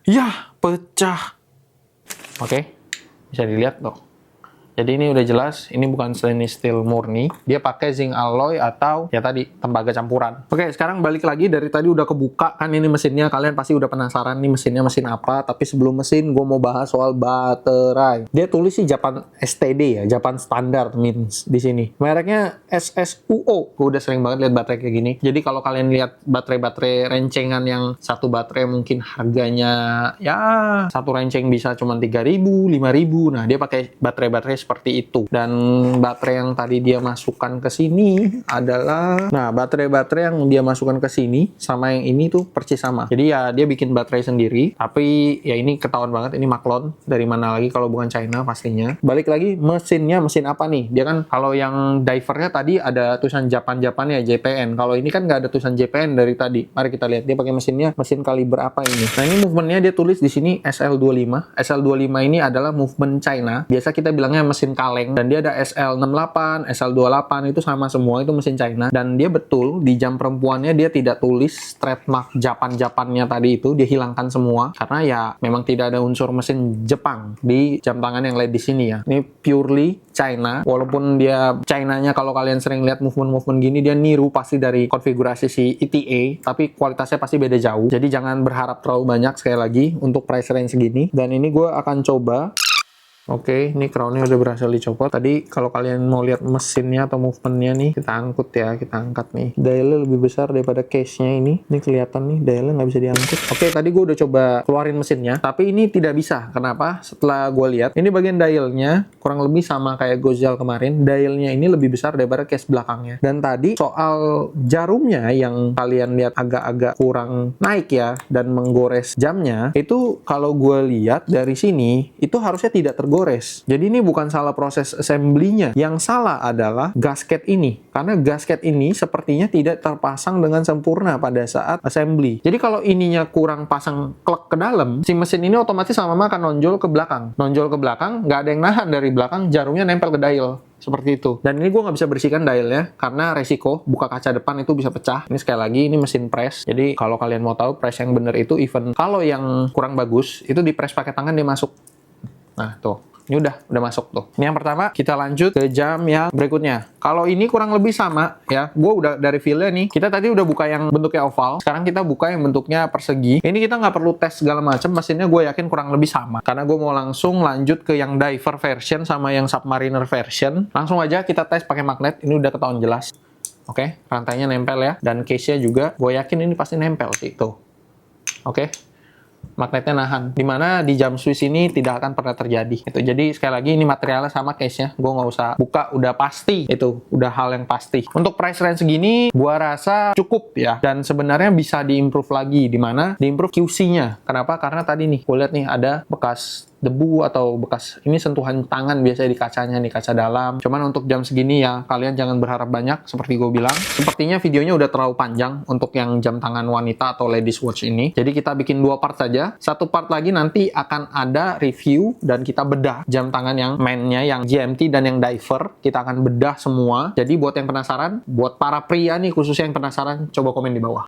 Ya, pecah. Oke, bisa dilihat tuh. Jadi ini udah jelas, ini bukan stainless steel murni. Dia pakai zinc alloy atau ya tadi, tembaga campuran. Oke, sekarang balik lagi, dari tadi udah kebuka kan ini mesinnya. Kalian pasti udah penasaran nih mesinnya mesin apa. Tapi sebelum mesin, gue mau bahas soal baterai. Dia tulis sih Japan STD ya, Japan Standard means di sini. Mereknya SSUO. Gue udah sering banget lihat baterai kayak gini. Jadi kalau kalian lihat baterai-baterai rencengan yang satu baterai mungkin harganya ya satu renceng bisa cuma 3.000, 5.000. Nah, dia pakai baterai-baterai seperti itu. Dan baterai yang tadi dia masukkan ke sini adalah, nah, baterai-baterai yang dia masukkan ke sini sama yang ini tuh persis sama. Jadi ya dia bikin baterai sendiri, tapi ya ini ketahuan banget ini maklon. Dari mana lagi kalau bukan China pastinya. Balik lagi, mesinnya mesin apa nih? Dia kan kalau yang divernya tadi ada tulisan Japan ya, JPN. Kalau ini kan nggak ada tulisan JPN dari tadi. Mari kita lihat dia pakai mesinnya mesin kaliber apa ini. Nah, ini movementnya dia tulis di sini SL25. SL25 ini adalah movement China. Biasa kita bilangnya mesin kaleng, dan dia ada SL68, SL28, itu sama semua, itu mesin China. Dan dia betul di jam perempuannya dia tidak tulis trademark Japannya tadi itu, dia hilangkan semua karena ya memang tidak ada unsur mesin Jepang di jam tangan yang LED di sini ya. Ini purely China, walaupun dia China-nya kalau kalian sering lihat movement gini dia niru pasti dari konfigurasi si ETA, tapi kualitasnya pasti beda jauh. Jadi jangan berharap terlalu banyak sekali lagi untuk price range segini. Dan ini gue akan coba. Oke, ini crown-nya udah berhasil dicopot. Tadi kalau kalian mau lihat mesinnya atau movementnya nih, kita angkut ya, kita angkat nih. Dialnya lebih besar daripada case-nya ini. Ini kelihatan nih, dialnya nggak bisa diangkut. Oke, tadi gue udah coba keluarin mesinnya, tapi ini tidak bisa. Kenapa? Setelah gue lihat, ini bagian dialnya kurang lebih sama kayak Gozal kemarin. Dialnya ini lebih besar daripada case belakangnya. Dan tadi soal jarumnya yang kalian lihat agak-agak kurang naik ya, dan menggores jamnya, itu kalau gue lihat dari sini, itu harusnya tidak tergores. Jadi ini bukan salah proses assembly-nya. Yang salah adalah gasket ini. Karena gasket ini sepertinya tidak terpasang dengan sempurna pada saat assembly. Jadi kalau ininya kurang pasang klek ke dalam, si mesin ini otomatis sama-sama akan nonjol ke belakang. Nonjol ke belakang, nggak ada yang nahan dari belakang, jarumnya nempel ke dial. Seperti itu. Dan ini gue nggak bisa bersihkan dialnya karena resiko buka kaca depan itu bisa pecah. Ini sekali lagi ini mesin press. Jadi kalau kalian mau tahu press yang bener itu, even kalau yang kurang bagus itu di press pakai tangan dia masuk. Nah, tuh. Ini udah masuk tuh. Ini yang pertama, kita lanjut ke jam yang berikutnya. Kalau ini kurang lebih sama ya. Gue udah dari feel-nya nih. Kita tadi udah buka yang bentuknya oval. Sekarang kita buka yang bentuknya persegi. Ini kita nggak perlu tes segala macam. Mesinnya gue yakin kurang lebih sama. Karena gue mau langsung lanjut ke yang diver version sama yang submariner version. Langsung aja kita tes pakai magnet. Ini udah ketahuan jelas. Oke, rantainya nempel ya. Dan case-nya juga gue yakin ini pasti nempel sih. Tuh. Oke. Magnetnya nahan, dimana di jam Swiss ini tidak akan pernah terjadi. Itu jadi sekali lagi ini materialnya sama case-nya, gue nggak usah buka, udah pasti itu, udah hal yang pasti. Untuk price range segini, gue rasa cukup ya, dan sebenarnya bisa diimprove lagi, dimana diimprove QC-nya. Kenapa? Karena tadi nih, gue lihat nih ada bekas debu atau bekas ini sentuhan tangan biasanya di kacanya nih, kaca dalam. Cuman untuk jam segini ya kalian jangan berharap banyak seperti gue bilang. Sepertinya videonya udah terlalu panjang untuk yang jam tangan wanita atau ladies watch ini. Jadi kita bikin 2 part saja. Satu part lagi nanti akan ada review dan kita bedah jam tangan yang main-nya, yang GMT dan yang diver. Kita akan bedah semua. Jadi buat yang penasaran, buat para pria nih khususnya yang penasaran, coba komen di bawah.